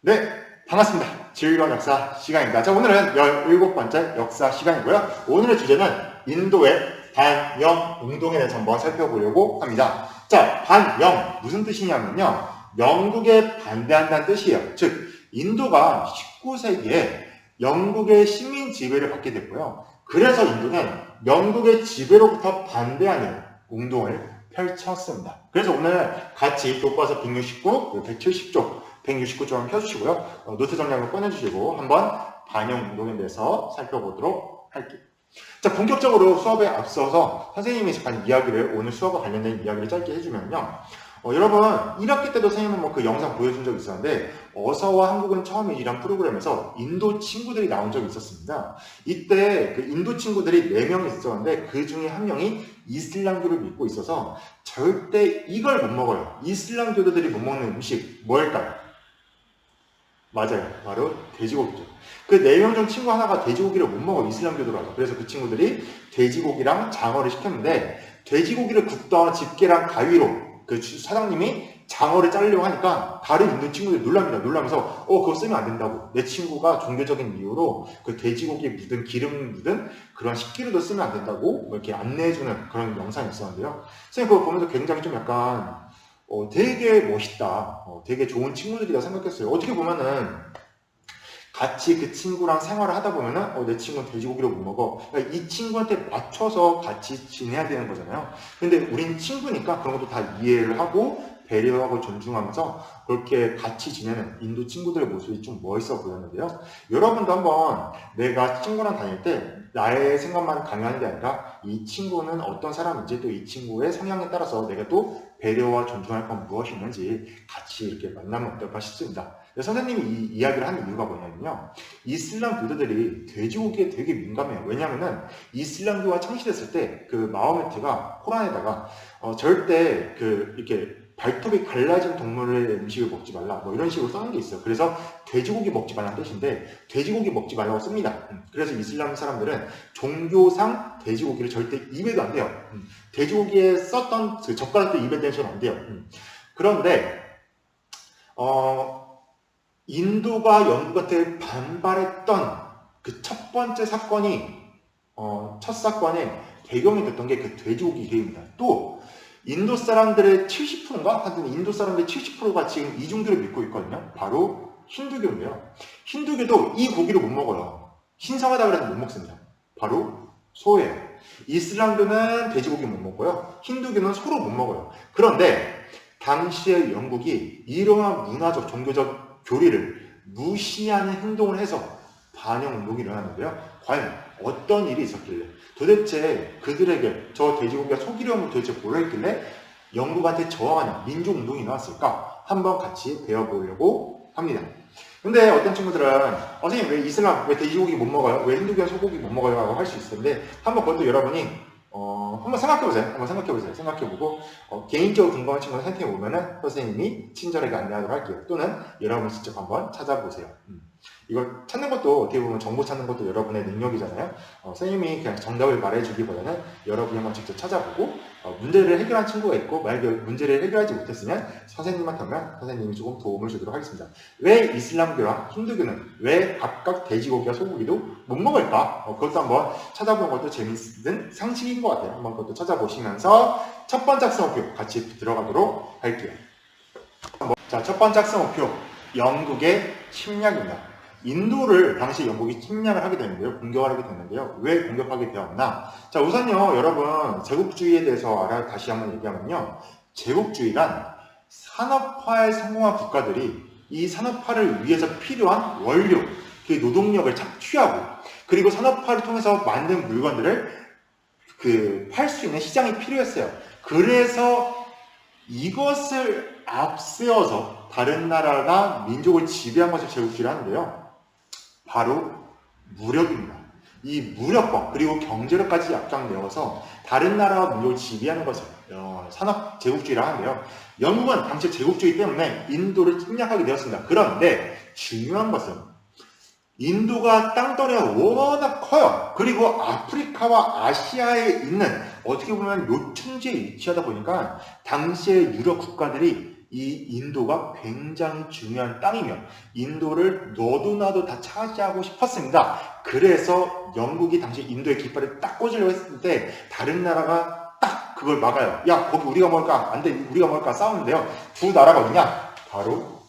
네, 반갑습니다. 즐거운 역사 시간입니다. 자, 오늘은 17번째 역사 시간이고요. 오늘의 주제는 인도의 반영 운동에 대해서 한번 살펴보려고 합니다. 자, 반영, 무슨 뜻이냐면요. 영국에 반대한다는 뜻이에요. 즉, 인도가 19세기에 영국의 식민 지배를 받게 됐고요. 그래서 인도는 영국의 지배로부터 반대하는 운동을 펼쳤습니다. 그래서 오늘 같이 교과서 169, 170쪽 169점 한번 펴주시고요. 노트 정리한번 꺼내주시고 한번 반영 운동에 대해서 살펴보도록 할게요. 자, 본격적으로 수업에 앞서서 선생님이 잠깐 이야기를, 오늘 수업과 관련된 이야기를 짧게 해주면요. 여러분, 1학기 때도 선생님은 뭐 그 영상 보여준 적이 있었는데, 어서와 한국은 처음이란 프로그램에서 인도 친구들이 나온 적이 있었습니다. 이때 그 인도 친구들이 4명이 있었는데, 그 중에 한 명이 이슬람교를 믿고 있어서 절대 이걸 못 먹어요. 이슬람교도들이 못 먹는 음식, 뭘까요? 맞아요. 바로 돼지고기죠. 그 4명 중 친구 하나가 돼지고기를 못 먹어, 이슬람교도라서. 그래서 그 친구들이 돼지고기랑 장어를 시켰는데, 돼지고기를 굽던 집게랑 가위로 그 사장님이 장어를 자르려고 하니까 다른 인도 친구들이 놀랍니다. 놀라면서 그거 쓰면 안 된다고. 내 친구가 종교적인 이유로 그 돼지고기에 묻은 기름 묻은 그런 식기류도 쓰면 안 된다고 뭐 이렇게 안내해주는 그런 영상이 있었는데요. 선생님 그거 보면서 굉장히 좀 약간 되게 멋있다. 되게 좋은 친구들이다 생각했어요. 어떻게 보면은 같이 그 친구랑 생활을 하다 보면은 내 친구는 돼지고기를 못 먹어. 그러니까 이 친구한테 맞춰서 같이 지내야 되는 거잖아요. 근데 우린 친구니까 그런 것도 다 이해를 하고 배려하고 존중하면서 그렇게 같이 지내는 인도 친구들의 모습이 좀 멋있어 보였는데요. 여러분도 한번 내가 친구랑 다닐 때 나의 생각만 강요하는 게 아니라 이 친구는 어떤 사람인지 또 이 친구의 성향에 따라서 내가 또 배려와 존중할 건 무엇이 있는지 같이 이렇게 만나면 어떨까 싶습니다. 선생님이 이 이야기를 하는 이유가 뭐냐면요. 이슬람 교도들이 돼지고기에 되게 민감해요. 왜냐면은 이슬람교가 창시됐을 때 그 마호메트가 코란에다가 절대 이렇게 발톱이 갈라진 동물의 음식을 먹지 말라 뭐 이런 식으로 써놓은 게 있어요. 그래서 돼지고기 먹지 말라는 뜻인데 돼지고기 먹지 말라고 씁니다. 그래서 이슬람 사람들은 종교상 돼지고기를 절대 입에도 안 돼요. 돼지고기에 썼던 그 젓가락도 입에 대셔도 안 돼요. 그런데 인도가 영국한테 반발했던 그 첫 번째 사건이 첫 사건의 배경이 됐던 게 그 돼지고기 회의입니다. 또 인도 사람들의 70%인가? 하여튼 인도 사람들의 70%가 지금 이 종교를 믿고 있거든요. 바로 힌두교인데요. 힌두교도 이 고기를 못 먹어요. 신성하다 그래서 못 먹습니다. 바로 소예요. 이슬람교는 돼지고기 못 먹고요. 힌두교는 소를 못 먹어요. 그런데 당시의 영국이 이러한 문화적, 종교적 교리를 무시하는 행동을 해서 반영 운동이 일어났는데요. 과연 어떤 일이 있었길래 도대체 그들에게 저 돼지고기가 속이려면 도대체 뭘 했길래 영국한테 저항하는 민족운동이 나왔을까? 한번 같이 배워보려고 합니다. 근데 어떤 친구들은 선생님 왜 이슬람, 왜 돼지고기 못 먹어요? 왜 힌두교는 소고기 못 먹어요? 라고 할 수 있을 텐데 한번 그것도 여러분이 한번 생각해보세요. 한번 생각해보세요. 생각해보고 개인적으로 궁금한 친구는 선택해보면은 선생님이 친절하게 안내하도록 할게요. 또는 여러분이 직접 한번 찾아보세요. 이걸 찾는 것도 어떻게 보면 정보 찾는 것도 여러분의 능력이잖아요. 선생님이 그냥 정답을 말해주기보다는 여러분이 한번 직접 찾아보고 문제를 해결한 친구가 있고 만약에 문제를 해결하지 못했으면 선생님한테 하면 선생님이 조금 도움을 주도록 하겠습니다. 왜 이슬람교랑 힌두교는 왜 각각 돼지고기와 소고기도 못 먹을까? 그것도 한번 찾아보는 것도 재밌는 상식인 것 같아요. 한번 그것도 찾아보시면서 첫 번째 학습 목표 같이 들어가도록 할게요. 자, 첫 번째 학습 목표 영국의 침략입니다. 인도를 당시 영국이 침략을 하게 되는데요. 공격을 하게 됐는데요. 왜 공격하게 되었나? 자, 우선요, 여러분, 제국주의에 대해서 다시 한번 얘기하면요. 제국주의란 산업화에 성공한 국가들이 이 산업화를 위해서 필요한 원료, 그 노동력을 착취하고, 그리고 산업화를 통해서 만든 물건들을 팔 수 있는 시장이 필요했어요. 그래서 이것을 앞세워서 다른 나라가 민족을 지배한 것을 제국주의라 하는데요. 바로 무력입니다. 이 무력과 그리고 경제력까지 앞장내어서 다른 나라와 민족을 지배하는 것을 산업 제국주의라 하는데요. 영국은 당시 제국주의 때문에 인도를 침략하게 되었습니다. 그런데 중요한 것은 인도가 땅덩이가 워낙 커요. 그리고 아프리카와 아시아에 있는 어떻게 보면 요충지에 위치하다 보니까 당시의 유럽 국가들이 이 인도가 굉장히 중요한 땅이며 인도를 너도 나도 다 차지하고 싶었습니다. 그래서 영국이 당시 인도의 깃발을 딱 꽂으려고 했을 때 다른 나라가 딱 그걸 막아요. 야, 거기 우리가 먹을까? 안 돼, 우리가 먹을까? 싸우는데요. 두 나라가 어디냐? 바로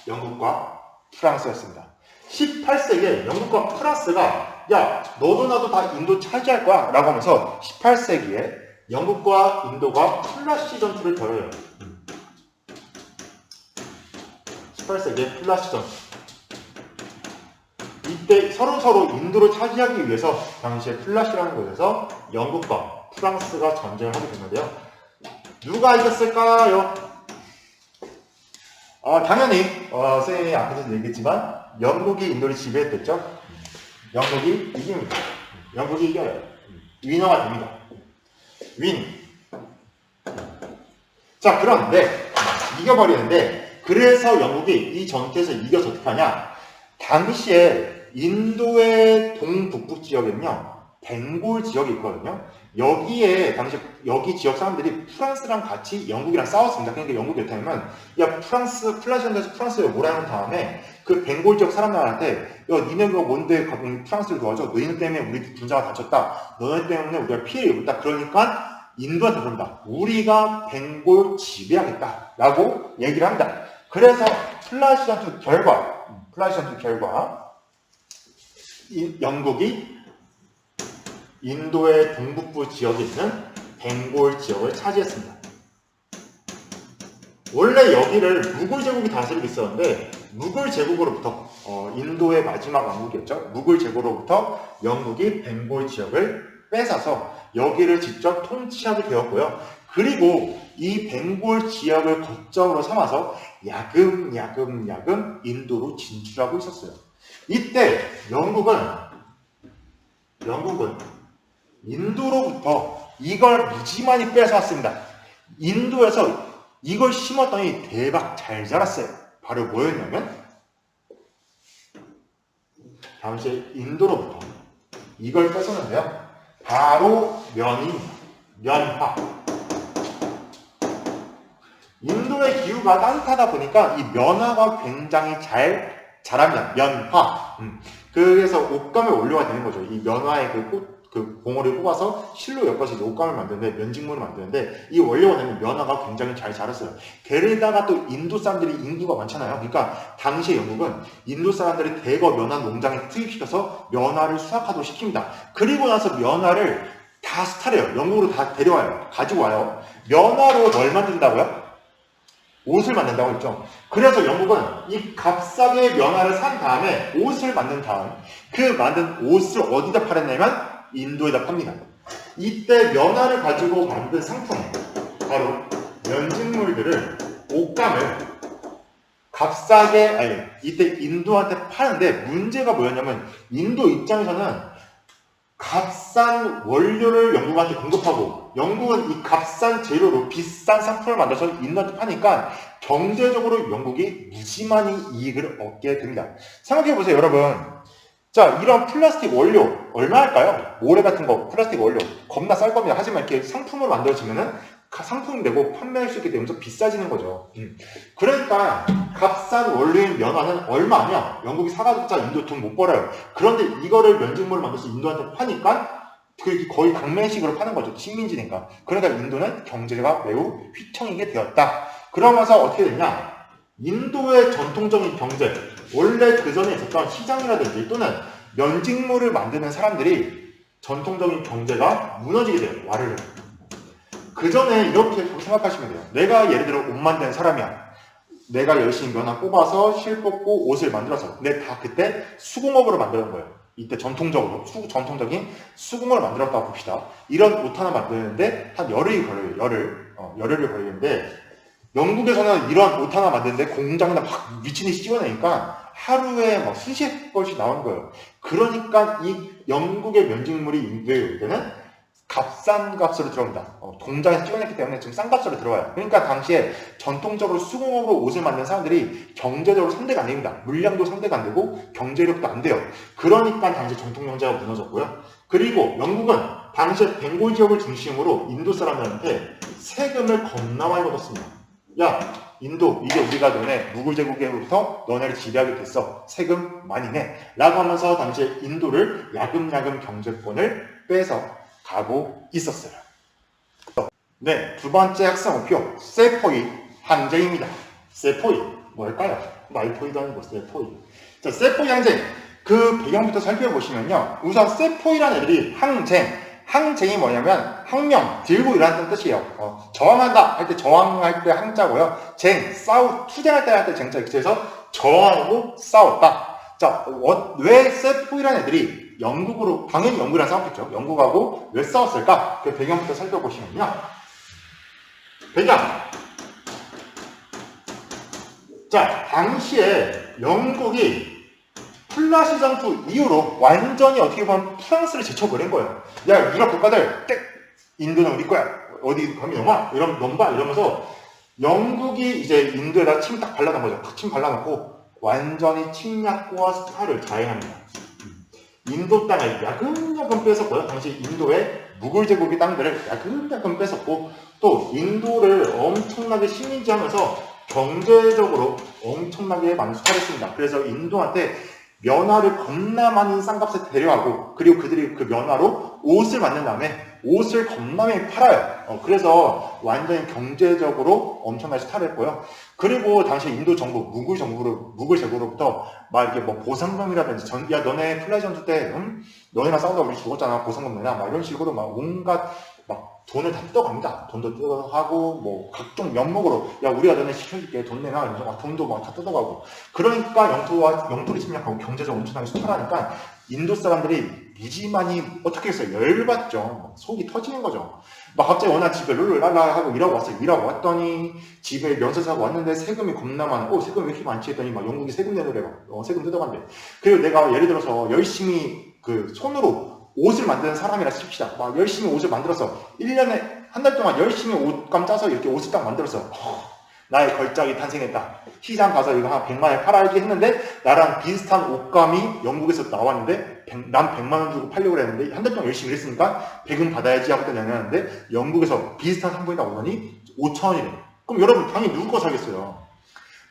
영국과 프랑스였습니다. 18세기에 영국과 프랑스가 야, 너도 나도 다 인도 차지할 거야 라고 하면서 18세기에 영국과 인도가 플라시 전투를 벌여요. 18세기에 플라시 전투. 이때 서로 인도를 차지하기 위해서 당시에 플라시라는 곳에서 영국과 프랑스가 전쟁을 하게 됐는데요. 누가 이겼을까요? 당연히 선생님이 앞에서 얘기했지만 영국이 인도를 지배했댔죠. 영국이 이깁니다. 영국이 이겨요. 위너가 됩니다. 윈. 자, 그런데 이겨버리는데 그래서 영국이 이 전투에서 이겨서 어떻게 하냐? 당시에 인도의 동북부 지역에는요, 벵골 지역이 있거든요. 여기에 당시 여기 지역 사람들이 프랑스랑 같이 영국이랑 싸웠습니다. 그러니까 영국이 어떻게 하냐면 야 플라시안에서 프랑스에 오라는 다음에 그 벵골 지역 사람들한테 야 니네가 뭔데 프랑스를 도와줘? 너희는 때문에 우리 군사가 다쳤다. 너네 때문에 우리가 피해를 입었다. 그러니까 인도한테 그런다. 우리가 벵골 지배하겠다. 라고 얘기를 합니다. 그래서 플라시안투 결과 영국이 인도의 동북부 지역에 있는 벵골 지역을 차지했습니다. 원래 여기를 무굴 제국이 다스리고 있었는데 무굴 제국으로부터 인도의 마지막 왕국이었죠. 무굴 제국으로부터 영국이 벵골 지역을 뺏어서 여기를 직접 통치하게 되었고요. 그리고 이 벵골 지역을 거점으로 삼아서 야금야금 인도로 진출하고 있었어요. 이때 영국은 인도로부터 이걸 무지만이 뺏어왔습니다. 인도에서 이걸 심었더니 대박 잘 자랐어요. 바로 뭐였냐면 당시에 인도로부터 이걸 뺏었는데요. 바로 면화. 인도의 기후가 따뜻하다 보니까 이 면화가 굉장히 잘 자랍니다. 면화. 그래서 옷감의 원료가 되는 거죠. 이 면화의 그 봉오리를 뽑아서 실로 엮어서 옷감을 만드는데 면직물을 만드는데 이 원료가 되는 면화가 굉장히 잘 자랐어요. 게다가 또 인도 사람들이 인구가 많잖아요. 그러니까 당시에 영국은 인도 사람들이 대거 면화 농장에 투입시켜서 면화를 수확하도록 시킵니다. 그리고 나서 면화를 다 스타래요. 영국으로 다 데려와요. 가지고 와요. 면화로 뭘 만든다고요? 옷을 만든다고 했죠. 그래서 영국은 이 값싸게 면화를 산 다음에 옷을 만든 다음 그 만든 옷을 어디다 팔았냐면 인도에다 팝니다. 이때 면화를 가지고 만든 상품 바로 면직물들을 옷감을 값싸게 이때 인도한테 파는데 문제가 뭐였냐면 인도 입장에서는 값싼 원료를 영국한테 공급하고 영국은 이 값싼 재료로 비싼 상품을 만들어서 인도한테 파니까 경제적으로 영국이 무지만히 이익을 얻게 됩니다. 생각해보세요 여러분. 자, 이런 플라스틱 원료 얼마 할까요? 모래 같은 거 플라스틱 원료 겁나 쌀 겁니다. 하지만 이렇게 상품으로 만들어지면은 상품 되고 판매할 수 있게 되면서 비싸지는 거죠. 그러니까 값싼 원료인 면화는 얼마냐? 영국이 사가지고 인도 돈 못 벌어요. 그런데 이거를 면직물을 만들어서 인도한테 파니까 거의 강매식으로 파는 거죠. 식민지니까. 그러니까 인도는 경제가 매우 휘청이게 되었다. 그러면서 어떻게 됐냐? 인도의 전통적인 경제, 원래 그 전에 있었던 시장이라든지 또는 면직물을 만드는 사람들이 전통적인 경제가 무너지게 돼요. 와르르. 그 전에 이렇게 생각하시면 돼요. 내가 예를 들어 옷 만드는 사람이야. 내가 열심히 면화 뽑아서 실 뽑고 옷을 만들어서 근데 다 그때 수공업으로 만드는 거예요. 이때 전통적인 수공업을 만들었다고 봅시다. 이런 옷 하나 만드는데 한 열흘이 걸려요. 열흘이 걸리는데 영국에서는 이런 옷 하나 만드는데 공장에다 막 미친 듯이 찍어내니까 하루에 막 수십 벌씩 나오는 거예요. 그러니까 이 영국의 면직물이 인도에 올 때는 값싼 값으로 들어옵니다. 공장에서 찍어냈기 때문에 좀 싼 값으로 들어와요. 그러니까 당시에 전통적으로 수공업으로 옷을 만드는 사람들이 경제적으로 상대가 안 됩니다. 물량도 상대가 안 되고 경제력도 안 돼요. 그러니까 당시 전통 경제가 무너졌고요. 그리고 영국은 당시에 벵골 지역을 중심으로 인도 사람들한테 세금을 겁나 많이 걷었습니다. 야, 인도, 이제 우리가 너네 무굴 제국으로부터 너네를 지배하게 됐어. 세금 많이 내. 라고 하면서 당시에 인도를 야금야금 경제권을 뺏어 가고 있었어요. 네, 두 번째 학습 목표, 세포이 항쟁입니다. 세포이, 뭘까요? 말포이도 아니고 세포이. 자, 세포이 항쟁. 그 배경부터 살펴보시면요. 우선 세포이라는 애들이 항쟁이 뭐냐면 항명, 들고 일어났다는 뜻이에요. 저항한다 할 때 저항할 때 항자고요. 투쟁할 때 할 때 쟁자. 그래서 저항하고 싸웠다. 자, 왜 세포이라는 애들이 당연히 영국이랑 싸웠겠죠. 영국하고 왜 싸웠을까? 그 배경부터 살펴보시면요. 배경. 자, 당시에 영국이 플라시 전투 이후로 완전히 어떻게 보면 프랑스를 제쳐버린 거예요. 야, 유럽 국가들, 인도는 우리 거야. 어디 가면 넘봐 이러면서 영국이 이제 인도에다 침 딱 발라놓은 거죠. 탁 침 발라놓고 완전히 침략과 스타를 자행합니다. 인도 땅을 야금야금 뺏었고요. 당시 인도의 무굴 제국의 땅들을 야금야금 뺏었고 또 인도를 엄청나게 식민지하면서 경제적으로 엄청나게 많이 수탈했습니다. 그래서 인도한테 면화를 겁나 많이 싼값에 데려가고 그리고 그들이 그 면화로 옷을 만든 다음에 옷을 겁나 많이 팔아요. 그래서 완전히 경제적으로 엄청나게 수탈했고요. 그리고 당시 인도 정부, 무굴 제국으로부터 막 이렇게 뭐 보상금이라든지 야 너네 플라이 전투 때 너네랑 싸우다 우리 죽었잖아 보상금 내놔 막 이런 식으로 막 온갖 막 돈을 다 뜯어갑니다. 돈도 뜯어가고 뭐 각종 명목으로 야 우리가 너네 시켜줄게 돈 내놔 이러면서 막 돈도 막 다 뜯어가고 그러니까 영토를 침략하고 경제적으로 엄청나게 수탈하니까 인도 사람들이 무지 많이 어떻게 했어요? 열받죠. 속이 터지는 거죠. 막 갑자기 워낙 집에 룰루랄라 하고 일하고 왔어요. 일하고 왔더니 집에 면세사고 왔는데 세금이 겁나 많아. 세금이 왜 이렇게 많지 했더니 막 영국이 세금 내놓으래. 세금 뜯어간대. 그리고 내가 예를 들어서 열심히 그 손으로 옷을 만드는 사람이라 칩시다. 막 열심히 옷을 만들어서 1년에 한 달 동안 열심히 옷감 짜서 이렇게 옷을 딱 만들어서 나의 걸작이 탄생했다. 시장 가서 이거 한 100만 원에 팔아야지 했는데 나랑 비슷한 옷감이 영국에서 나왔는데 난 100만 원 주고 팔려고 했는데 한 달 동안 열심히 일했으니까 100은 받아야지 하고 내놨는데 영국에서 비슷한 상품이 나오더니 5천 원이래. 그럼 여러분 당연히 누구 거 사겠어요?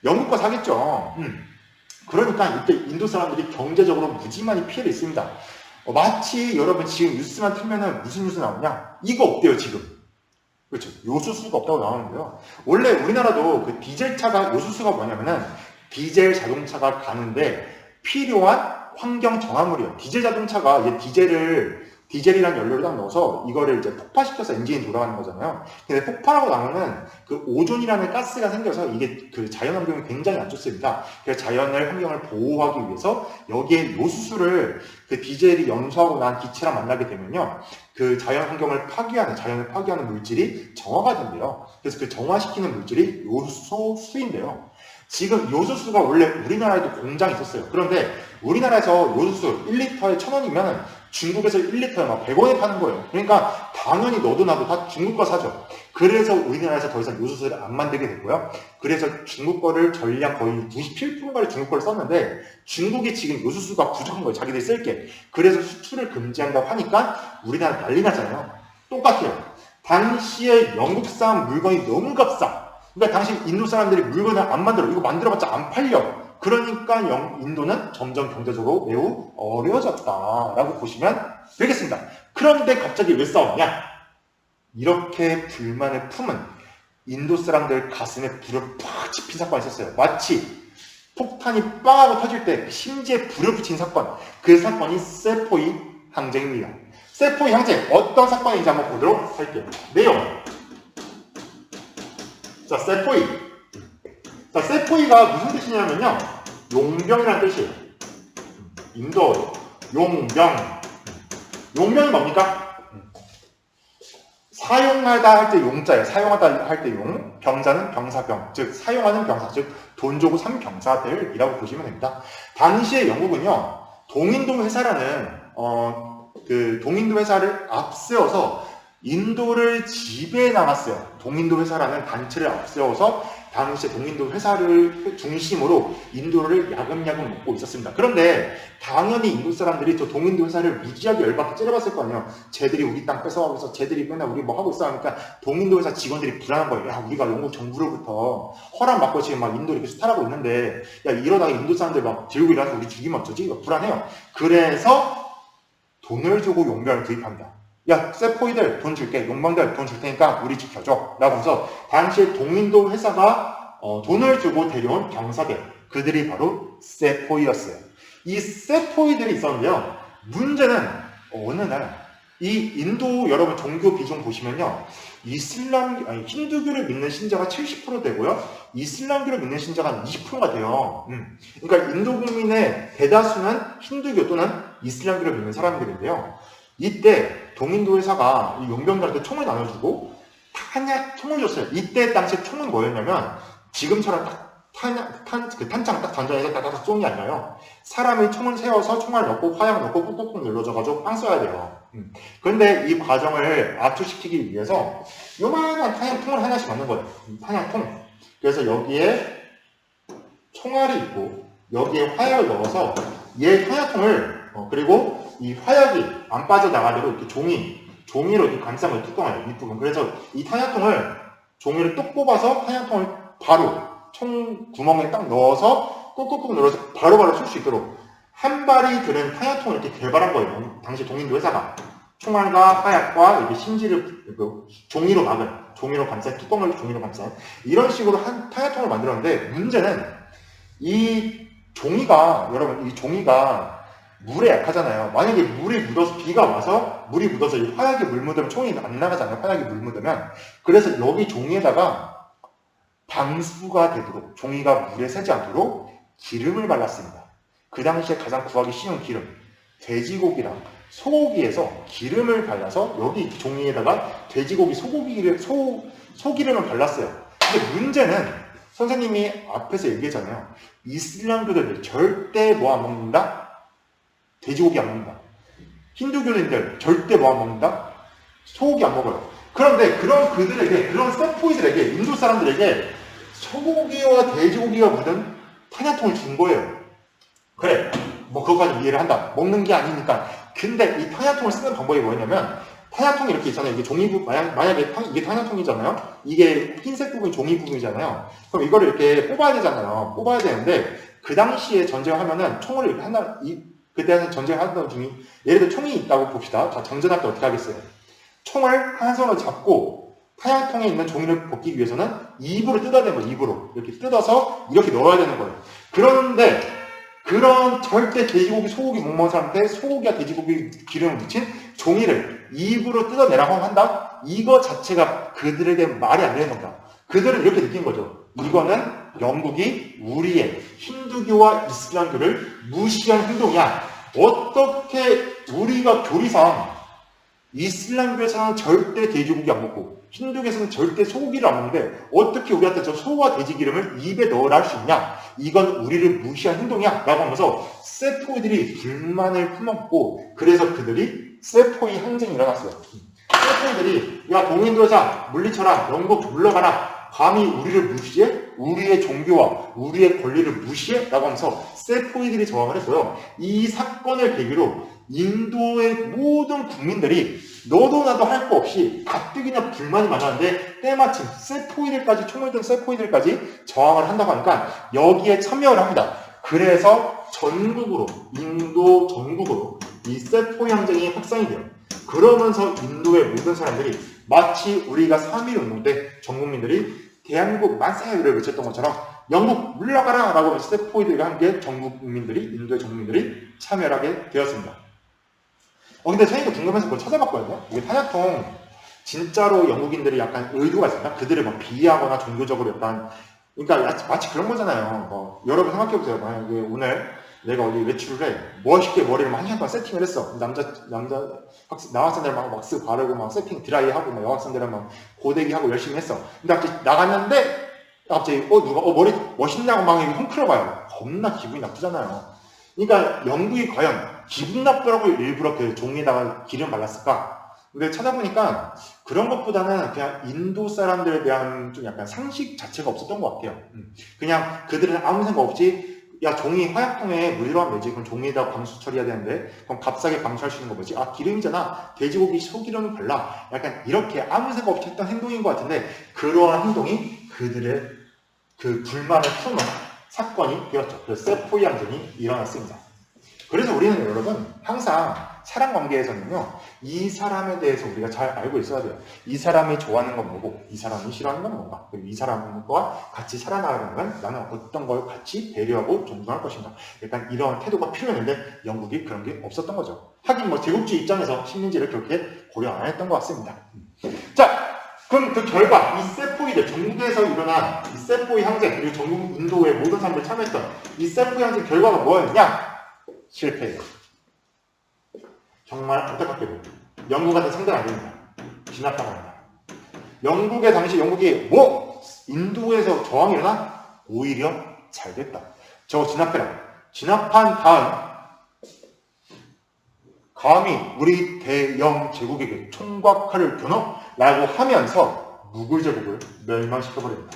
영국 거 사겠죠. 그러니까 이때 인도 사람들이 경제적으로 무지 많이 피해를 입습니다. 마치 여러분 지금 뉴스만 틀면은 무슨 뉴스 나오냐? 이거 없대요 지금. 그렇죠. 요수수가 없다고 나오는데요. 원래 우리나라도 그 디젤차가 요수수가 뭐냐면은 디젤 자동차가 가는데 필요한 환경 정화물이에요. 디젤 자동차가 이제 디젤이라는 연료를 딱 넣어서 이거를 이제 폭발시켜서 엔진이 돌아가는 거잖아요. 근데 폭발하고 나면은 그 오존이라는 가스가 생겨서 이게 그 자연 환경이 굉장히 안 좋습니다. 그래서 자연의 환경을 보호하기 위해서 여기에 요수수를 그 디젤이 연소하고 난 기체랑 만나게 되면요. 그 자연 환경을 자연을 파괴하는 물질이 정화가 된대요. 그래서 그 정화시키는 물질이 요소수인데요. 지금 요소수가 원래 우리나라에도 공장이 있었어요. 그런데 우리나라에서 요소수 1리터에 1,000원이면 중국에서 1리터에 막 100원에 파는 거예요. 그러니까 당연히 너도 나도 다 중국 거 사죠. 그래서 우리나라에서 더 이상 요소수를 안 만들게 됐고요. 그래서 중국 거를 전량 거의 97%가를 중국 거를 썼는데 중국이 지금 요소수가 부족한 거예요. 자기들이 쓸 게. 그래서 수출을 금지한다고 하니까 우리나라 난리 나잖아요. 똑같아요. 당시에 영국산 물건이 너무 값싸. 그러니까 당시 인도 사람들이 물건을 안 만들어. 이거 만들어봤자 안 팔려. 그러니까 인도는 점점 경제적으로 매우 어려워졌다라고 보시면 되겠습니다. 그런데 갑자기 왜 싸웠냐? 이렇게 불만을 품은 인도 사람들 가슴에 불을 팍 지핀 사건이 있었어요. 마치 폭탄이 빵 하고 터질 때 심지에 불을 붙인 사건. 그 사건이 세포이 항쟁입니다. 세포이 항쟁 어떤 사건인지 한번 보도록 할게요. 내용. 자, 세포이가 무슨 뜻이냐면요. 용병이라는 뜻이에요. 인도어로. 용병. 용병이 뭡니까? 사용하다 할 때 용자예요. 사용하다 할 때 용. 병자는 병사병. 즉, 사용하는 병사. 즉, 돈 주고 산 병사들이라고 보시면 됩니다. 당시에 영국은요, 동인도 회사라는, 그 동인도 회사를 앞세워서 인도를 지배해 나갔어요. 동인도 회사라는 단체를 앞세워서 당시에 동인도 회사를 중심으로 인도를 야금야금 먹고 있었습니다. 그런데 당연히 인도 사람들이 저 동인도 회사를 무지하게 열받게 째려봤을 거 아니에요. 쟤들이 우리 땅 뺏어가면서 쟤들이 맨날 우리 뭐 하고 있어 하니까 동인도 회사 직원들이 불안한 거예요. 야, 우리가 영국 정부로부터 허락받고 지금 막 인도 이렇게 수탈하고 있는데 야, 이러다가 인도 사람들 막 들고 일어나서 우리 죽이면 어쩌지? 불안해요. 그래서 돈을 주고 용병을 구입합니다. 야, 세포이들 돈 줄게. 용병들 돈 줄 테니까 우리 지켜줘. 라고 해서 당시에 동인도 회사가 돈을 주고 데려온 병사들, 그들이 바로 세포이였어요. 이 세포이들이 있었는데요. 문제는 어느 날 이 인도 여러분 종교 비중 보시면요. 힌두교를 믿는 신자가 70% 되고요. 이슬람교를 믿는 신자가 한 20%가 돼요. 그러니까 인도 국민의 대다수는 힌두교 또는 이슬람교를 믿는 사람들인데요. 이때 동인도 회사가 이 용병들한테 총을 나눠주고 총을 줬어요. 이때 당시에 총은 뭐였냐면 지금처럼 탄창 딱 던져서 딱딱 쏘는 게 아니라요. 사람이 총을 세워서 총알 넣고 화약 넣고 꾹꾹꾹 눌러줘가지고 빵 쏴야 돼요. 그런데 이 과정을 압축시키기 위해서 요만한 탄약통을 하나씩 만든 거예요. 탄약통. 그래서 여기에 총알이 있고 여기에 화약을 넣어서 얘 탄약통을 그리고 이 화약이 안 빠져나가도록 이렇게 종이로 이렇게 감싼 거예요. 뚜껑을 윗부분. 그래서 이 탄약통을 종이를 뚝 뽑아서 탄약통을 바로 총 구멍에 딱 넣어서 꾹꾹꾹 눌러서 바로바로 쏠 수 있도록 한 발이 드는 탄약통을 이렇게 개발한 거예요. 당시 동인도 회사가. 총알과 화약과 이렇게 심지를 종이로 막은, 종이로 감싼, 뚜껑을 종이로 감싼 이런 식으로 한 탄약통을 만들었는데 문제는 이 종이가, 여러분 이 종이가 물에 약하잖아요. 만약에 물이 묻어서, 비가 와서 물이 묻어서 이 화약이 물 묻으면 총이 안 나가잖아요. 화약이 물 묻으면. 그래서 여기 종이에다가 방수가 되도록, 종이가 물에 새지 않도록 기름을 발랐습니다. 그 당시에 가장 구하기 쉬운 기름, 돼지고기랑 소고기에서 기름을 발라서 여기 종이에다가 돼지고기, 소기름을 발랐어요. 근데 문제는 선생님이 앞에서 얘기했잖아요. 이슬람교들 절대 뭐 안 먹는다? 돼지고기 안 먹는다. 힌두교인들 절대 뭐 안 먹는다? 소고기 안 먹어요. 그런데 그런 세포이들에게, 인도 사람들에게 소고기와 돼지고기가 묻은 탄약통을 준 거예요. 그래, 뭐 그것까지 이해를 한다. 먹는 게 아니니까. 근데 이 탄약통을 쓰는 방법이 뭐였냐면, 탄약통이 이렇게 있잖아요. 이게 만약에 이게 탄약통이잖아요. 이게 흰색 부분이 종이 부분이잖아요. 그럼 이거를 이렇게 뽑아야 되잖아요. 뽑아야 되는데, 그 당시에 전쟁하면은 총을 이렇게 그때는 전쟁하던 중에, 예를 들어 총이 있다고 봅시다. 자, 전쟁할 때 어떻게 하겠어요? 총을 한 손으로 잡고 탄약통에 있는 종이를 벗기 위해서는 입으로 뜯어야 되는 거예요. 입으로 이렇게 뜯어서 이렇게 넣어야 되는 거예요. 그런데 그런 절대 돼지고기, 소고기 못 먹는 사람한테 소고기와 돼지고기 기름을 묻힌 종이를 입으로 뜯어내라고 한다? 이거 자체가 그들에게 말이 안 되는 겁니다. 그들은 이렇게 느낀 거죠. 이거는 영국이 우리의 힌두교와 이슬람교를 무시한 행동이야. 어떻게 우리가 교리상 이슬람교에서는 절대 돼지고기 안 먹고 힌두교에서는 절대 소고기를 안 먹는데 어떻게 우리한테 저 소와 돼지 기름을 입에 넣으라 할 수 있냐? 이건 우리를 무시한 행동이야 라고 하면서 세포이들이 불만을 품었고, 그래서 그들이 세포이 항쟁이 일어났어요. 세포이들이 야, 동인도에서 물리쳐라, 영국 물러가라, 감히 우리를 무시해? 우리의 종교와 우리의 권리를 무시해? 라고 하면서 세포이들이 저항을 했어요. 이 사건을 계기로 인도의 모든 국민들이 너도 나도 할 거 없이 가뜩이나 불만이 많았는데 때마침 세포이들까지, 총을 든 세포이들까지 저항을 한다고 하니까 여기에 참여를 합니다. 그래서 전국으로, 인도 전국으로 이 세포이 항쟁이 확산이 돼요. 그러면서 인도의 모든 사람들이 마치 우리가 3.1운동 때 전 국민들이 대한민국 만세를 외쳤던 것처럼 영국 물러가라 라고 하면서 세포이들과 함께 전국 국민들이, 인도의 전 국민들이 참여를 하게 되었습니다. 근데 선생님도 궁금해서 그걸 찾아봤거든요. 이게 탄약통, 진짜로 영국인들이 약간 의도가 있었나? 그들을 막 비하하거나 종교적으로 약간, 그러니까 마치 그런 거잖아요. 여러분 생각해보세요. 만약에 오늘 내가 어디 외출을 해. 멋있게 머리를 막 1시간 동안 세팅을 했어. 남학생들 막 왁스 바르고 막 세팅 드라이하고 막 여학생들은 막 고데기 하고 열심히 했어. 근데 갑자기 나갔는데, 갑자기 누가 머리 멋있냐고 막 헝클어봐요. 겁나 기분이 나쁘잖아요. 그러니까 영국이 과연 기분 나쁘라고 일부러 그 종이에다가 기름 발랐을까? 근데 찾아보니까 그런 것보다는 그냥 인도 사람들에 대한 좀 약간 상식 자체가 없었던 것 같아요. 그냥 그들은 아무 생각 없이 야 종이 화약통에 물 들어가면 되지. 그럼 종이에다 방수 처리해야 되는데 그럼 값싸게 방수할 수 있는 거 뭐지? 아 기름이잖아. 돼지고기 소기름을 발라. 약간 이렇게 아무 생각 없이 했던 행동인 것 같은데 그러한 행동이 그들의 그 불만을 푸는 사건이 되었죠. 그래서 세포이 항쟁이 일어났습니다. 그래서 우리는 여러분 항상 사람 관계에서는요 이 사람에 대해서 우리가 잘 알고 있어야 돼요. 이 사람이 좋아하는 건 뭐고 이 사람이 싫어하는 건 뭔가 그리고 이 사람과 같이 살아나가는 건 나는 어떤 걸 같이 배려하고 존중할 것인가 약간 이런 태도가 필요했는데 영국이 그런 게 없었던 거죠. 하긴 뭐 제국주의 입장에서 식민지를 그렇게 고려 안 했던 것 같습니다. 자 그럼 그 결과 이 세포이들 전국에서 일어난 이 세포이 항쟁 그리고 전국 인도의 모든 사람들이 참여했던 이 세포이 항쟁 결과가 뭐였냐? 실패해요. 정말 안타깝게도 영국한테 상대가 안 됩니다. 진압당합니다. 영국이 뭐 인도에서 저항이 일어나 오히려 잘 됐다. 저거 진압해라. 진압한 다음 감히 우리 대영 제국에게 총과 칼을 겨눠 라고 하면서 무굴 제국을 멸망시켜버립니다.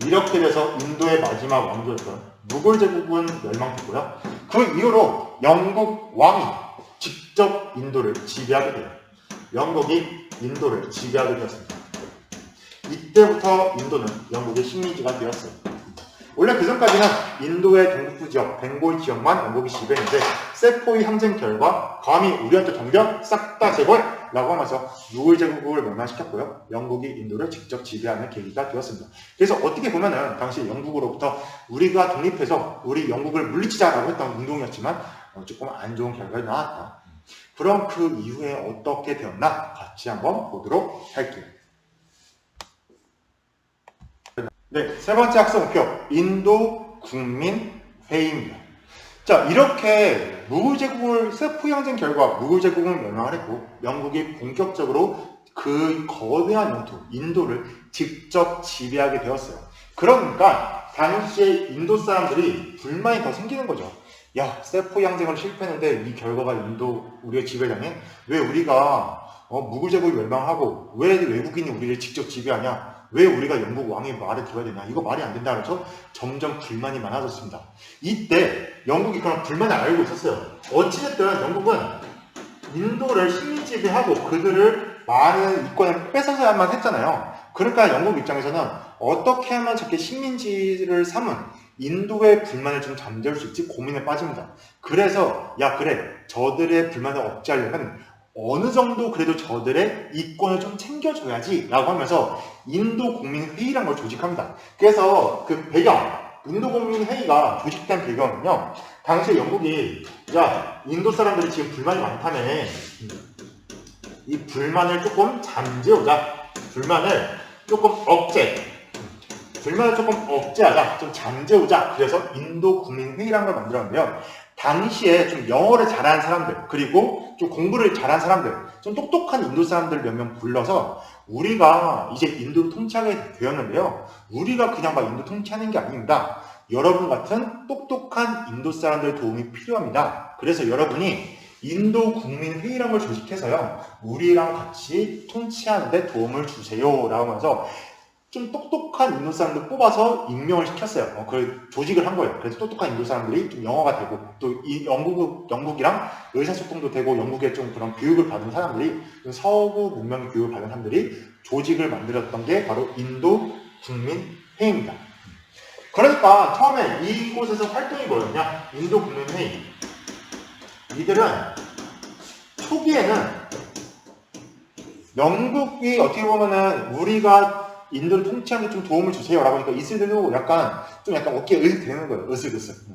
이렇게 돼서 인도의 마지막 왕조였던 무굴 제국은 멸망했고요. 그 이후로 영국 왕이 직접 인도를 지배하게 돼요. 영국이 인도를 지배하게 되었습니다. 이때부터 인도는 영국의 식민지가 되었어요. 원래 그 전까지는 인도의 동북부 지역, 벵골 지역만 영국이 지배했는데 세포이 항쟁 결과 감히 우리한테 정변 싹 다 제거라고 하면서 무굴 제국을 멸망시켰고요. 영국이 인도를 직접 지배하는 계기가 되었습니다. 그래서 어떻게 보면은 당시 영국으로부터 우리가 독립해서 우리 영국을 물리치자라고 했던 운동이었지만 조금 안 좋은 결과가 나왔다. 그럼 그 이후에 어떻게 되었나 같이 한번 보도록 할게요. 네, 세 번째 학습 목표 인도 국민회의입니다. 자, 이렇게 무굴 제국을 세포이 항쟁 결과 무굴 제국을 멸망을 했고 영국이 본격적으로 그 거대한 영토 인도를 직접 지배하게 되었어요. 그러니까 당시에 인도 사람들이 불만이 더 생기는 거죠. 야, 세포이 항쟁으로 실패했는데 이 결과가 인도 우리의 지배당해? 왜 우리가 무굴 제국을 멸망하고 왜 외국인이 우리를 직접 지배하냐? 왜 우리가 영국 왕의 말을 들어야 되냐? 이거 말이 안 된다 그래서 점점 불만이 많아졌습니다. 이때 영국이 그런 불만을 알고 있었어요. 어찌됐든 영국은 인도를 식민지배하고 그들을 많은 이권을 뺏어야만 했잖아요. 그러니까 영국 입장에서는 어떻게 하면 저렇게 식민지를 삼은 인도의 불만을 좀 잠재울 수 있지 고민에 빠집니다. 그래서 야 그래 저들의 불만을 억제하려면 어느 정도 그래도 저들의 이권을 좀 챙겨줘야지 라고 하면서 인도국민회의라는 걸 조직합니다. 그래서 그 배경, 인도국민회의가 조직된 배경은요. 당시에 영국이 야 인도 사람들이 지금 불만이 많다며 이 불만을 조금 잠재우자. 불만을 조금 억제하자. 좀 잠재우자. 그래서 인도국민회의라는 걸 만들었는데요. 당시에 좀 영어를 잘하는 사람들 그리고 좀 공부를 잘하는 사람들 좀 똑똑한 인도 사람들 몇 명 불러서 우리가 이제 인도를 통치하게 되었는데요. 우리가 그냥 막 인도 통치하는 게 아닙니다. 여러분 같은 똑똑한 인도 사람들의 도움이 필요합니다. 그래서 여러분이 인도 국민회의라는 걸 조직해서요. 우리랑 같이 통치하는 데 도움을 주세요. 라고 하면서 좀 똑똑한 인도 사람들 뽑아서 임명을 시켰어요. 그 조직을 한 거예요. 그래서 똑똑한 인도 사람들이 좀 영어가 되고 또 이 영국이랑 의사소통도 되고 영국의 좀 그런 교육을 받은 사람들이 좀 서구 문명의 교육을 받은 사람들이 조직을 만들었던 게 바로 인도 국민회의입니다. 그러니까 처음에 이곳에서 활동이 뭐였냐? 인도 국민회의. 이들은 초기에는 영국이 어떻게 보면은 우리가 인도를 통치하는 데 좀 도움을 주세요. 라고 하니까 이스들도 약간 어깨에 으스대는 거예요. 으스으스.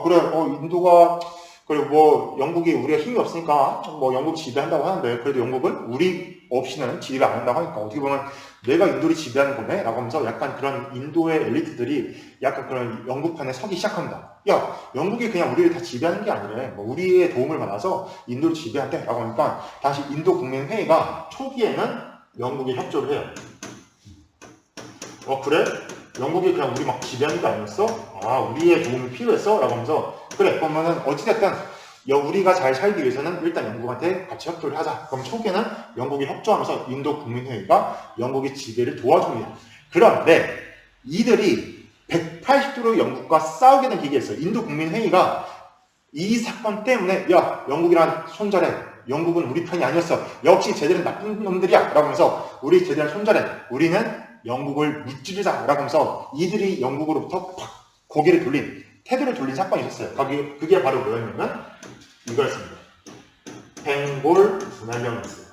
그래, 인도가, 그리고 뭐, 영국이 우리가 힘이 없으니까, 뭐, 영국 지배한다고 하는데, 그래도 영국은 우리 없이는 지배 안 한다고 하니까, 어떻게 보면 내가 인도를 지배하는 거네? 라고 하면서 약간 그런 인도의 엘리트들이 약간 그런 영국판에 서기 시작합니다. 야, 영국이 그냥 우리를 다 지배하는 게 아니래. 뭐 우리의 도움을 받아서 인도를 지배한대. 라고 하니까, 다시 인도 국민회의가 초기에는 영국에 협조를 해요. 그래? 영국이 그냥 우리 막 지배하는 게 아니었어? 우리의 도움이 필요했어? 라고 하면서 그래 그러면은 어찌됐든 우리가 잘 살기 위해서는 일단 영국한테 같이 협조를 하자. 그럼 초기에는 영국이 협조하면서 인도 국민회의가 영국의 지배를 도와줍니다. 그런데 이들이 180도로 영국과 싸우게 된 계기가 있어요. 인도 국민회의가 이 사건 때문에 야, 영국이랑 손절해. 영국은 우리 편이 아니었어. 역시 쟤들은 나쁜 놈들이야. 라고 하면서 우리 쟤들이랑 손절해. 우리는 영국을 무찌르자. 라고 하면서 이들이 영국으로부터 팍 고개를 돌린, 태도를 돌린 사건이 있었어요. 그게 바로 뭐였냐면 이거였습니다. 벵골 분할령이었어요.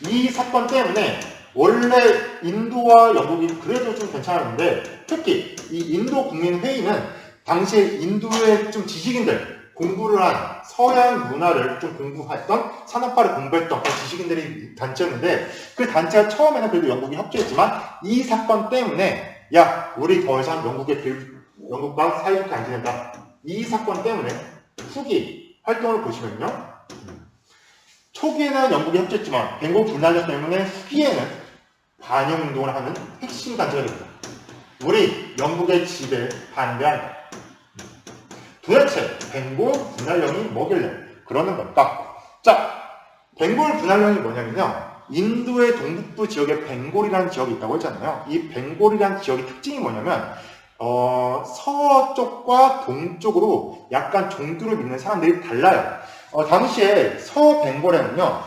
이 사건 때문에 원래 인도와 영국이 그래도 좀 괜찮았는데 특히 이 인도 국민회의는 당시에 인도의 좀 지식인들, 공부를 한 서양 문화를 좀 공부했던, 산업화를 공부했던 그런 지식인들이 단체였는데 그 단체가 처음에는 그래도 영국이 협조했지만 이 사건 때문에 야, 우리 더 이상 영국과 사이좋게 안 지낸다. 이 사건 때문에 후기 활동을 보시면요. 초기에는 영국이 협조했지만 벵골 분할령 때문에 후기에는 반영운동을 하는 핵심 단체가 됩니다. 우리 영국의 지배에 반대한다. 도대체 벵골 분할령이 뭐길래 그러는 걸까? 자, 벵골 분할령이 뭐냐면요. 인도의 동북부 지역에 벵골이라는 지역이 있다고 했잖아요. 이 벵골이라는 지역의 특징이 뭐냐면 서쪽과 동쪽으로 약간 종교를 믿는 사람들이 달라요. 당시에 서벵골에는요.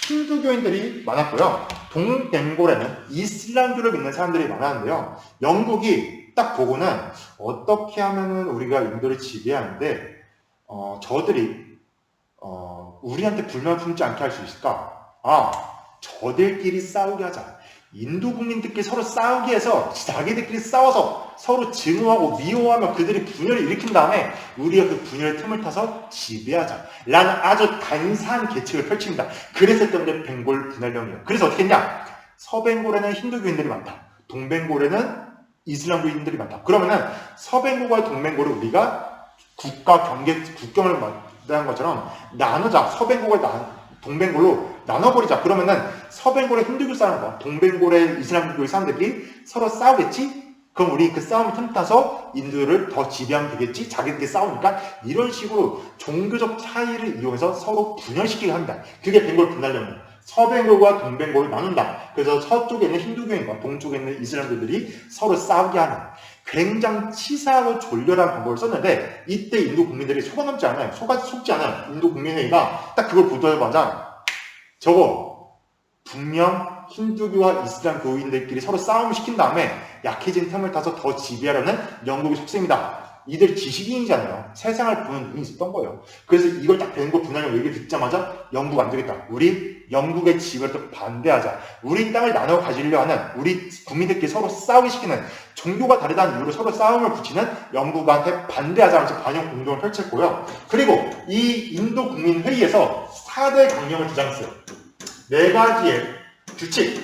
힌두교인들이 많았고요. 동벵골에는 이슬람교를 믿는 사람들이 많았는데요. 영국이 딱 보고는 어떻게 하면은 우리가 인도를 지배하는데 저들이 우리한테 불만 품지 않게 할 수 있을까? 저들끼리 싸우게 하자. 인도 국민들끼리 서로 싸우게 해서 자기들끼리 싸워서 서로 증오하고 미워하며 그들이 분열을 일으킨 다음에 우리가 그 분열의 틈을 타서 지배하자 라는 아주 간사한 계책을 펼칩니다. 그래서 했던 게 벵골 분할령이에요. 그래서 어떻게 했냐? 서벵골에는 힌두교인들이 많다. 동벵골에는 이슬람교인들이 많다. 그러면은 서벵골과 동벵골을 우리가 국경을 만드는 것처럼 나누자. 서벵골과 동벵골로 나눠버리자. 그러면은 서벵골의 힌두교 사람과 동벵골의 이슬람교의 사람들이 서로 싸우겠지? 그럼 우리 그 싸움을 틈타서 인도를 더 지배하면 되겠지? 자기들끼리 싸우니까 이런 식으로 종교적 차이를 이용해서 서로 분열시키게 합니다. 그게 벵골 분할령이에요. 서벵골과 동벵골을 나눈다. 그래서 서쪽에 있는 힌두교인과 동쪽에 있는 이슬람교들이 서로 싸우게 하는 굉장히 치사하고 졸렬한 방법을 썼는데 이때 인도 국민들이 속아넘지 않아요. 속지 않아요. 인도 국민회의가 딱 그걸 보도해보자. 저거 분명 힌두교와 이슬람 교인들끼리 서로 싸움을 시킨 다음에 약해진 틈을 타서 더 지배하려는 영국의 속셈이다. 이들 지식인이잖아요. 세상을 보는 눈이 있었던 거예요. 그래서 이걸 딱 벵골 분할령 얘기를 듣자마자 영국 안 되겠다. 우리 영국의 지배를 또 반대하자. 우리 땅을 나눠 가지려 하는 우리 국민들끼리 서로 싸우게 시키는 종교가 다르다는 이유로 서로 싸움을 붙이는 영국한테 반대하자면서 반영 운동을 펼쳤고요. 그리고 이 인도 국민회의에서 4대 강령을 주장했어요. 4가지의 규칙,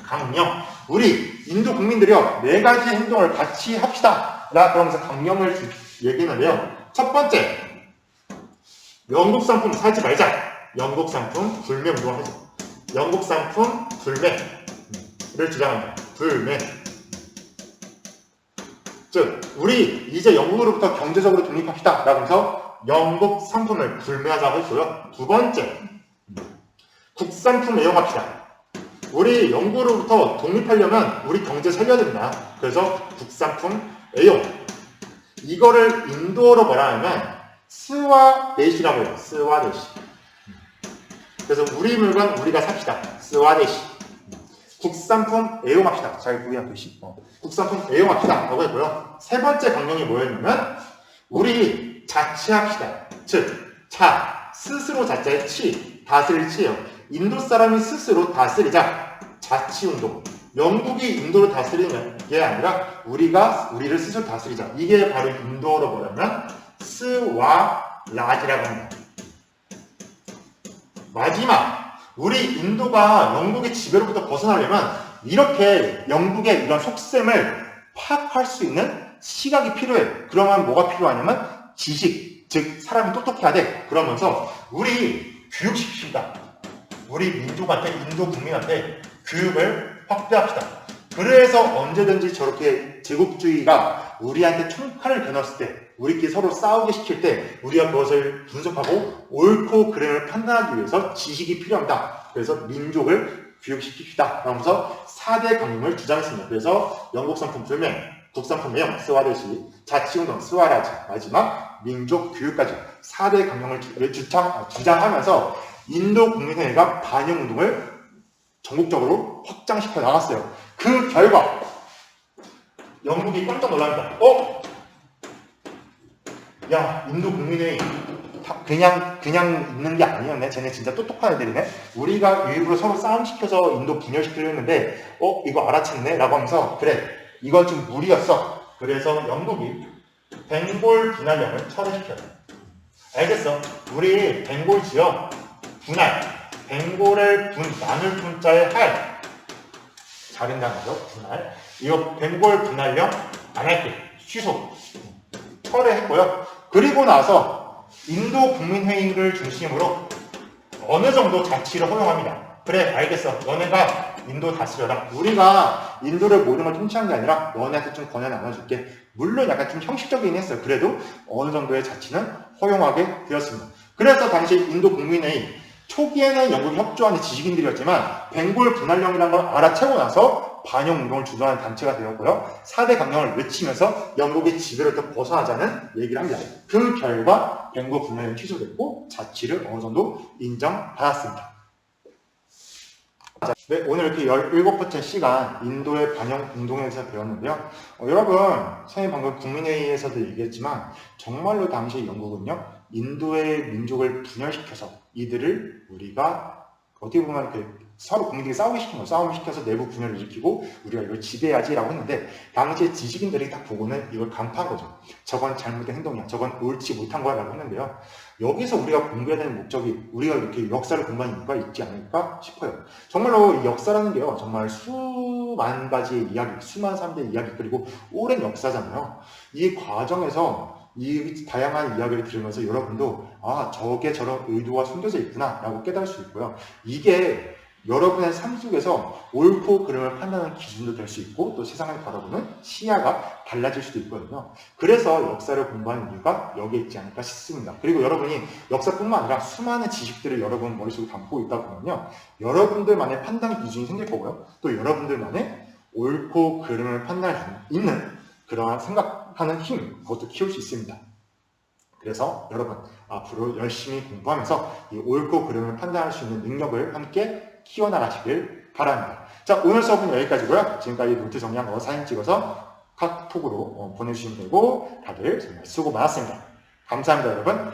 강령. 우리 인도 국민들이요 4가지 행동을 같이 합시다. 그러면서 강령을 얘기했는데요. 첫 번째, 영국 상품 사지 말자. 영국 상품 불매 운동을 하자. 영국 상품 불매를 주장합니다. 불매. 즉, 우리 이제 영국으로부터 경제적으로 독립합시다. 라면서 영국 상품을 불매하자고 했고요. 두 번째, 국산품 애용합시다. 우리 영국으로부터 독립하려면 우리 경제 살려야 된다. 그래서 국산품 애용. 이거를 인도어로 뭐라 하냐면 스와데시라고 해요. 스와데시. 그래서 우리 물건 우리가 삽시다. 스와데시. 국산품 애용합시다. 잘 보이는 글씨. 국산품 애용합시다. 라고 했고요. 세 번째 강령이 뭐였냐면 우리 자치합시다. 즉, 스스로 자자의 치, 다스릴 치예요. 인도 사람이 스스로 다스리자. 자치운동. 영국이 인도를 다스리는 게 아니라 우리가 우리를 스스로 다스리자. 이게 바로 인도어로 뭐냐면 스와라지라고 합니다. 마지막, 우리 인도가 영국의 지배로부터 벗어나려면 이렇게 영국의 이런 속셈을 파악할 수 있는 시각이 필요해. 그러면 뭐가 필요하냐면 지식, 즉 사람이 똑똑해야 돼. 그러면서 우리 교육시킵시다. 우리 민족한테, 인도 국민한테 교육을 확대합시다. 그래서 언제든지 저렇게 제국주의가 우리한테 총칼을 겨눴을 때 우리끼리 서로 싸우게 시킬 때 우리가 그것을 분석하고 옳고 그름을 판단하기 위해서 지식이 필요합니다. 그래서 민족을 교육시킵시다. 라면서 4대 강령을 주장했습니다. 그래서 영국선풍 불명, 국선풍 매형, 스와르시, 자치운동, 스와라지, 마지막 민족 교육까지 4대 강령을 주장하면서 인도 국민회의가 반영운동을 전국적으로 확장시켜 나갔어요. 그 결과 영국이 깜짝 놀랍니다. 야, 인도 국민회의 그냥 있는 게 아니었네. 쟤네 진짜 똑똑한 애들이네. 우리가 일부러 서로 싸움시켜서 인도 분열시키려 했는데 이거 알아챘네? 라고 하면서 그래, 이건 좀 무리였어. 그래서 영국이 벵골 분할령을 철회시켜요. 알겠어. 우리 벵골 지역 분할, 벵골을 나눌 분자에 할 자른다는 거죠. 분할. 이거 벵골 분할령 안 할게. 취소. 철회했고요. 그리고 나서 인도 국민회의를 중심으로 어느 정도 자치를 허용합니다. 그래, 알겠어. 너네가 인도 다스려라. 우리가 인도를 모든 걸 통치한 게 아니라 너네한테 좀 권한 나눠줄게. 물론 약간 좀 형식적이긴 했어요. 그래도 어느 정도의 자치는 허용하게 되었습니다. 그래서 당시 인도 국민회의 초기에는 영국이 협조하는 지식인들이었지만 벵골 분할령이라는 걸 알아채고 나서 반영운동을 주도하는 단체가 되었고요. 4대 강령을 외치면서 영국의 지배로부터 벗어나자는 얘기를 합니다. 그 결과 벵골 분할령이 취소됐고 자치를 어느 정도 인정받았습니다. 네, 오늘 이렇게 17번째 시간 인도의 반영운동에 대해서 배웠는데요. 여러분, 선생님 방금 국민회의에서도 얘기했지만 정말로 당시 영국은요, 인도의 민족을 분열시켜서 이들을 우리가 어떻게 보면 서로 국민들이 싸우게 시킨 거예요. 싸움을 시켜서 내부 분열을 일으키고 우리가 이걸 지배해야지라고 했는데 당시에 지식인들이 딱 보고는 이걸 간파한 거죠. 저건 잘못된 행동이야. 저건 옳지 못한 거야 라고 했는데요. 여기서 우리가 공부해야 되는 목적이 우리가 이렇게 역사를 공부하는 이유가 있지 않을까 싶어요. 정말로 이 역사라는 게요. 정말 수만 가지의 이야기, 수만 사람들의 이야기 그리고 오랜 역사잖아요. 이 과정에서 이 다양한 이야기를 들으면서 여러분도 저게 저런 의도가 숨겨져 있구나 라고 깨달을 수 있고요. 이게 여러분의 삶 속에서 옳고 그름을 판단하는 기준도 될 수 있고 또 세상을 바라보는 시야가 달라질 수도 있거든요. 그래서 역사를 공부하는 이유가 여기에 있지 않을까 싶습니다. 그리고 여러분이 역사뿐만 아니라 수많은 지식들을 여러분 머릿속에 담고 있다 보면요. 여러분들만의 판단 기준이 생길 거고요. 또 여러분들만의 옳고 그름을 판단할 수 있는 그러한 생각하는 힘, 그것도 키울 수 있습니다. 그래서 여러분 앞으로 열심히 공부하면서 이 옳고 그름을 판단할 수 있는 능력을 함께 키워나가시길 바랍니다. 자, 오늘 수업은 여기까지고요. 지금까지 노트 정리한 거 사진 찍어서 카톡으로 보내주시면 되고 다들 정말 수고 많았습니다. 감사합니다, 여러분.